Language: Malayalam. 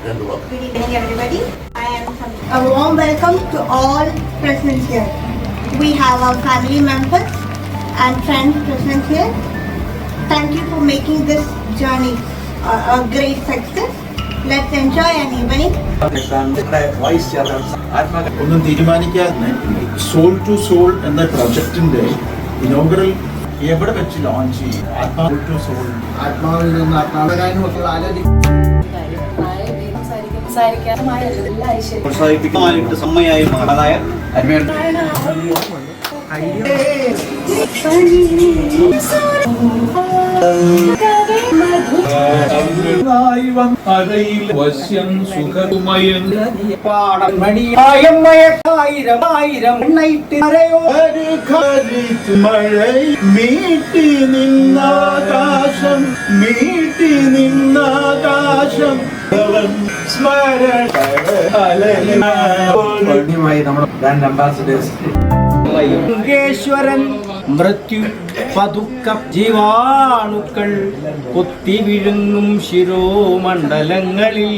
Good evening, everybody. I am Samita. A warm welcome to all present here. We have our family members and friends present here. Thank you for making this journey a great success. Let's enjoy an evening. ഒന്നും തീരുമാനിക്കാതെ സോൾ ടു സോൾ എന്ന പ്രൊജക്ടിന്റെ ഇനോഗ്രൽ എവിടെ വെച്ച് ലോഞ്ച് ചെയ്യും? ആത്മാവ് ടു സോൾ, ആത്മാവിൽ നിന്ന് ആത്മാവിനായും ഒക്കെ പ്രോത്സാഹിപ്പിക്കാനായിട്ട് സമ്മയായി മഹാനായ വശ്യം സുഖമയൻ മഴ മീട്ടി നിന്നാകാശം, മീട്ടി നിന്നാകാശം നമ്മുടെ ബ്രാൻഡ് അംബാസിഡേഴ്സ് ലിംഗേശ്വരൻ മൃത്യു പതുക്ക ജീവാണുക്കൾ കൊത്തി വിഴുങ്ങും ശിരോമണ്ഡലങ്ങളിൽ